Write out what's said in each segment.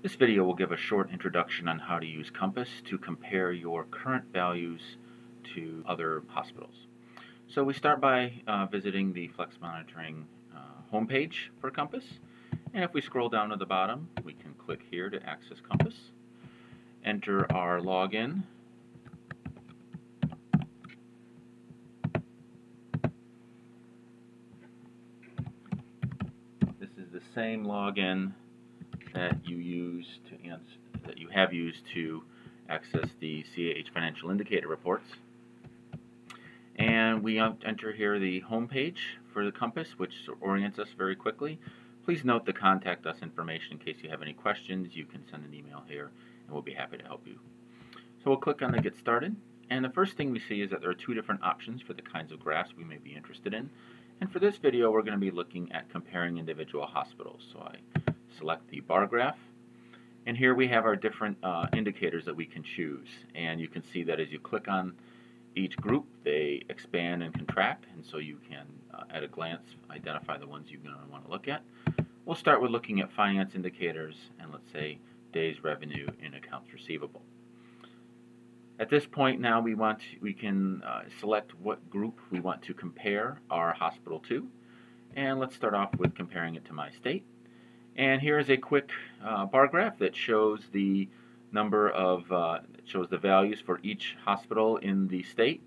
This video will give a short introduction on how to use CAHMPAS to compare your current values to other hospitals. So we start by visiting the Flex Monitoring homepage for CAHMPAS, and if we scroll down to the bottom, we can click here to access CAHMPAS, enter our login, this is the same login that you have used to access the CAH financial indicator reports. And we enter here the home page for the CAHMPAS, which orients us very quickly. Please note the contact us information in case you have any questions. You can send an email here and we'll be happy to help you. So we'll click on the Get Started, and the first thing we see is that there are two different options for the kinds of graphs we may be interested in. And for this video we're going to be looking at comparing individual hospitals. So I select the bar graph, and here we have our different indicators that we can choose, and you can see that as you click on each group they expand and contract, and so you can at a glance identify the ones you're going to want to look at. We'll start with looking at finance indicators, and let's say days revenue in accounts receivable. At this point now we can select what group we want to compare our hospital to, and let's start off with comparing it to my state. And here is a quick bar graph that shows the number of shows the values for each hospital in the state,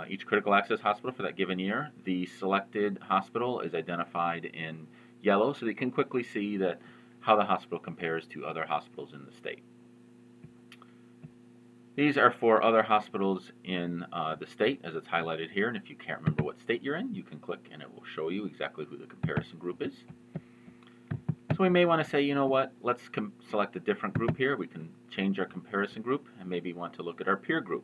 each critical access hospital for that given year. The selected hospital is identified in yellow, so you can quickly see that how the hospital compares to other hospitals in the state. These are for other hospitals in the state, as it's highlighted here, and if you can't remember what state you're in, you can click and it will show you exactly who the comparison group is. So we may want to say, you know what, let's select a different group here. We can change our comparison group and maybe want to look at our peer group.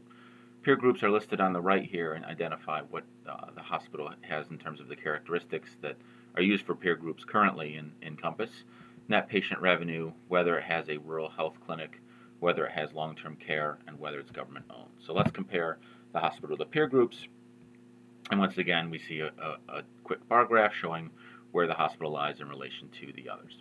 Peer groups are listed on the right here and identify what the hospital has in terms of the characteristics that are used for peer groups currently in CAHMPAS. Net patient revenue, whether it has a rural health clinic, whether it has long-term care, and whether it's government owned. So let's compare the hospital to peer groups, and once again we see a quick bar graph showing where the hospital lies in relation to the others.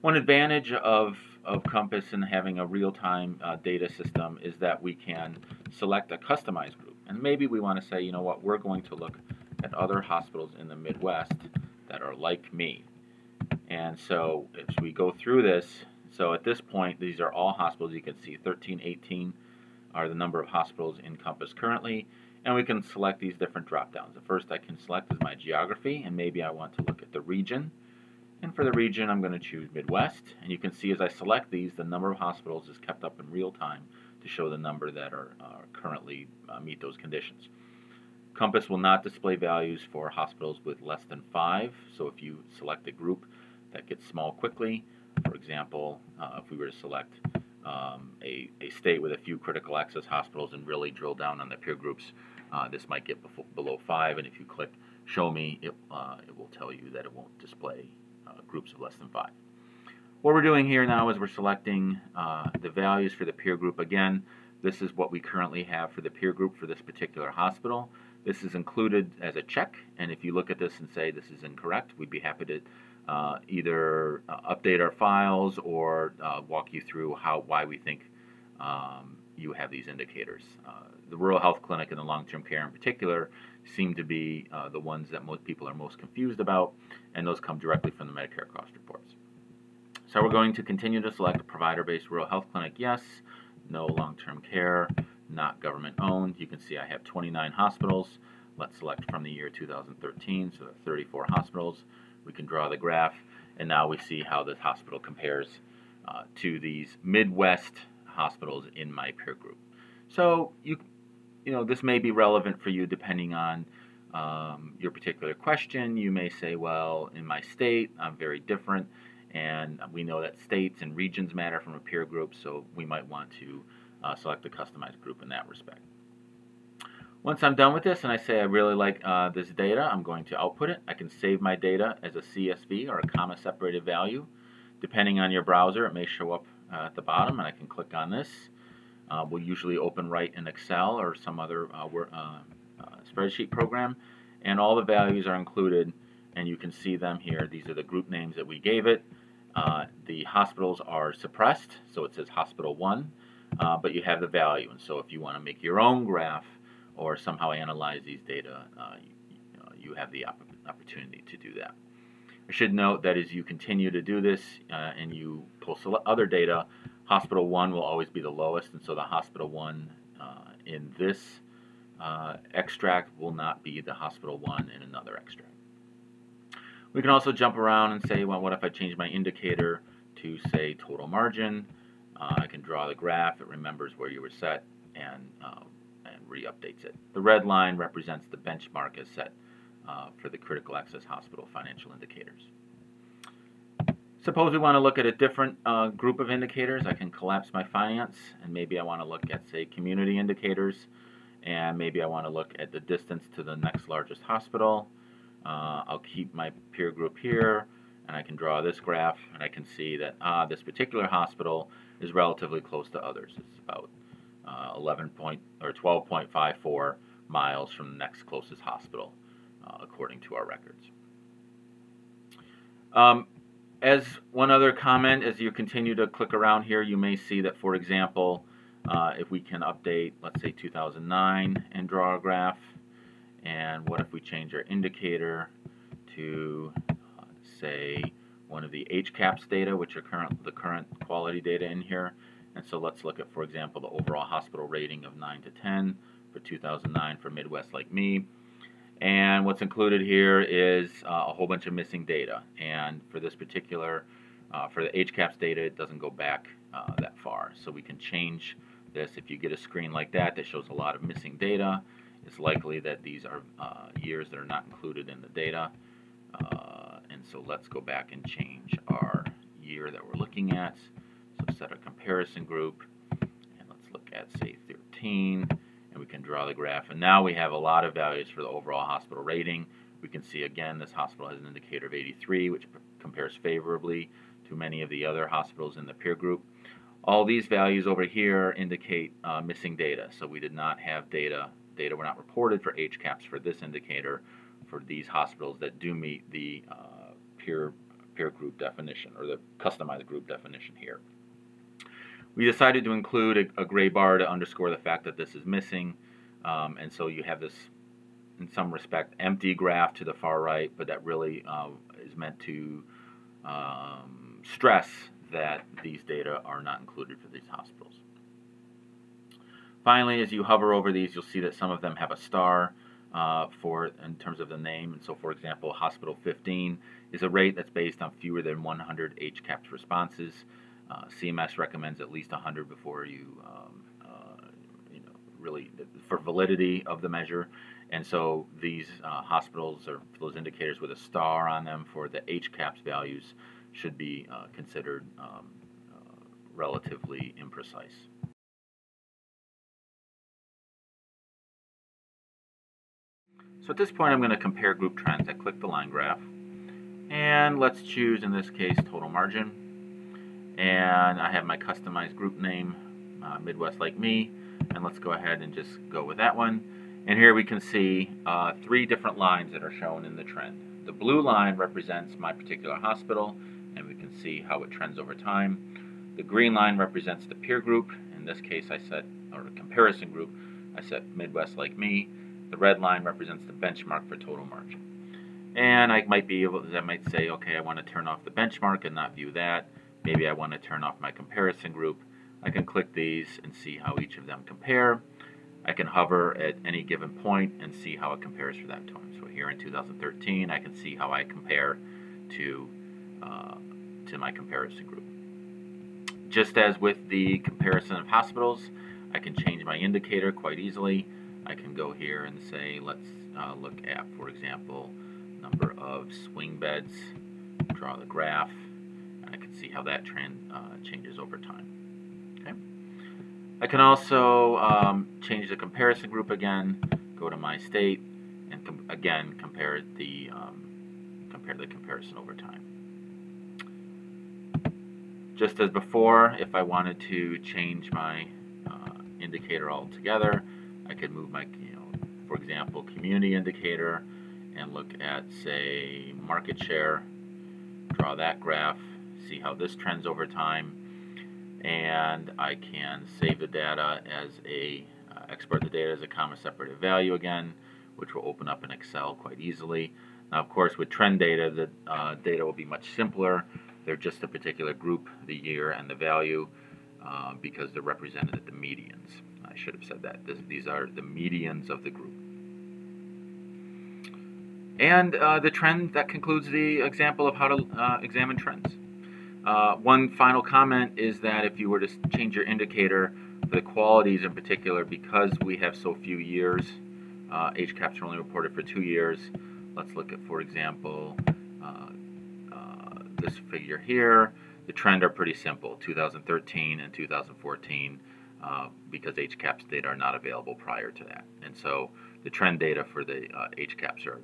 One advantage of CAHMPAS and having a real-time data system is that we can select a customized group, and maybe we want to say, you know what, we're going to look at other hospitals in the Midwest that are like me. And so as we go through this, so at this point these are all hospitals. You can see 1318 are the number of hospitals in CAHMPAS currently, and we can select these different drop downs. The first I can select is my geography, and maybe I want to look at the region. And for the region, I'm going to choose Midwest. And you can see as I select these, the number of hospitals is kept up in real time to show the number that are currently meet those conditions. CAHMPAS will not display values for hospitals with less than 5. So if you select a group that gets small quickly, for example, if we were to select a state with a few critical access hospitals and really drill down on the peer groups, this might get below 5. And if you click Show Me, it will tell you that it won't display groups of less than 5. What we're doing here now is we're selecting the values for the peer group. Again, this is what we currently have for the peer group for this particular hospital. This is included as a check, and if you look at this and say this is incorrect, we'd be happy to either update our files or walk you through why we think you have these indicators. The rural health clinic and the long-term care in particular seem to be the ones that most people are most confused about, and those come directly from the Medicare cost reports. So we're going to continue to select a provider-based rural health clinic, yes, no long-term care, not government owned. You can see I have 29 hospitals. Let's select from the year 2013, so 34 hospitals. We can draw the graph, and now we see how this hospital compares to these Midwest hospitals in my peer group. So you know, this may be relevant for you depending on your particular question. You may say, well, in my state, I'm very different, and we know that states and regions matter from a peer group, so we might want to select a customized group in that respect. Once I'm done with this and I say I really like this data, I'm going to output it. I can save my data as a CSV or a comma-separated value. Depending on your browser, it may show up at the bottom, and I can click on this. We'll usually open right in Excel or some other spreadsheet program, and all the values are included, and you can see them here. These are the group names that we gave it. The hospitals are suppressed, so it says hospital 1, but you have the value. And so if you want to make your own graph or somehow analyze these data, you have the opportunity to do that. I should note that as you continue to do this and you pull other data, hospital 1 will always be the lowest, and so the hospital 1 in this extract will not be the hospital 1 in another extract. We can also jump around and say, well, what if I change my indicator to, say, total margin? I can draw the graph. It remembers where you were set and re-updates it. The red line represents the benchmark as set for the critical access hospital financial indicators. Suppose we want to look at a different group of indicators. I can collapse my finance, and maybe I want to look at, say, community indicators, and maybe I want to look at the distance to the next largest hospital. I'll keep my peer group here, and I can draw this graph, and I can see that this particular hospital is relatively close to others. It's about 12.54 miles from the next closest hospital, according to our records. As one other comment, as you continue to click around here, you may see that, for example, if we can update, let's say 2009, and draw a graph, and what if we change our indicator to, say, one of the HCAHMPAS data, which are the current quality data in here. And so let's look at, for example, the overall hospital rating of 9 to 10 for 2009 for Midwest Like Me. And what's included here is a whole bunch of missing data. And for this particular, for the HCAHMPAS data, it doesn't go back that far. So we can change this. If you get a screen like that that shows a lot of missing data, it's likely that these are years that are not included in the data. And so let's go back and change our year that we're looking at. So set a comparison group, and let's look at, say, 13, and we can draw the graph. And now we have a lot of values for the overall hospital rating. We can see, again, this hospital has an indicator of 83, which compares favorably to many of the other hospitals in the peer group. All these values over here indicate missing data. So we did not have data were not reported for HCAHMPAS for this indicator for these hospitals that do meet the peer group definition, or the customized group definition here. We decided to include a gray bar to underscore the fact that this is missing, and so you have this, in some respect, empty graph to the far right, but that really is meant to stress that these data are not included for these hospitals. Finally, as you hover over these, you'll see that some of them have a star in terms of the name. And so, for example, Hospital 15 is a rate that's based on fewer than 100 HCAHMPAS responses. CMS recommends at least 100 before you, really, for validity of the measure. And so these hospitals, or those indicators with a star on them for the HCAHMPAS values, should be considered relatively imprecise. So at this point, I'm going to compare group trends. I click the line graph, and let's choose, in this case, total margin. And I have my customized group name, Midwest Like Me, and let's go ahead and just go with that one. And here we can see 3 different lines that are shown in the trend. The blue line represents my particular hospital, and we can see how it trends over time. The green line represents the peer group. In this case, or the comparison group, I set Midwest Like Me. The red line represents the benchmark for total margin. And I might say, okay, I want to turn off the benchmark and not view that. Maybe I want to turn off my comparison group. I can click these and see how each of them compare. I can hover at any given point and see how it compares for that time. So here in 2013, I can see how I compare to my comparison group. Just as with the comparison of hospitals, I can change my indicator quite easily. I can go here and say, let's look at, for example, number of swing beds, draw the graph, and I can see how that trend changes over time. Okay. I can also change the comparison group again, go to my state, and again compare the comparison over time. Just as before, if I wanted to change my indicator altogether, I could move my, for example, community indicator and look at, say, market share, draw that graph, see how this trends over time, and I can save the data as a, export the data as a comma separated value again, which will open up in Excel quite easily. Now, of course, with trend data, the data will be much simpler. They're just a particular group, the year and the value, because they're represented at the medians. I should have said that. These are the medians of the group. And the trend, that concludes the example of how to examine trends. One final comment is that if you were to change your indicator for the qualities in particular, because we have so few years, HCAHPS are only reported for 2 years. Let's look at, for example, this figure here. The trend are pretty simple, 2013 and 2014, because HCAHPS data are not available prior to that. And so the trend data for the HCAHPS are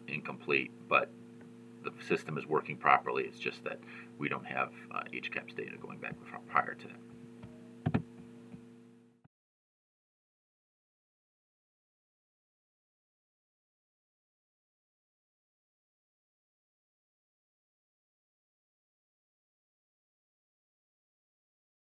incomplete, but the system is working properly. It's just that we don't have HCAHPS data going back prior to that.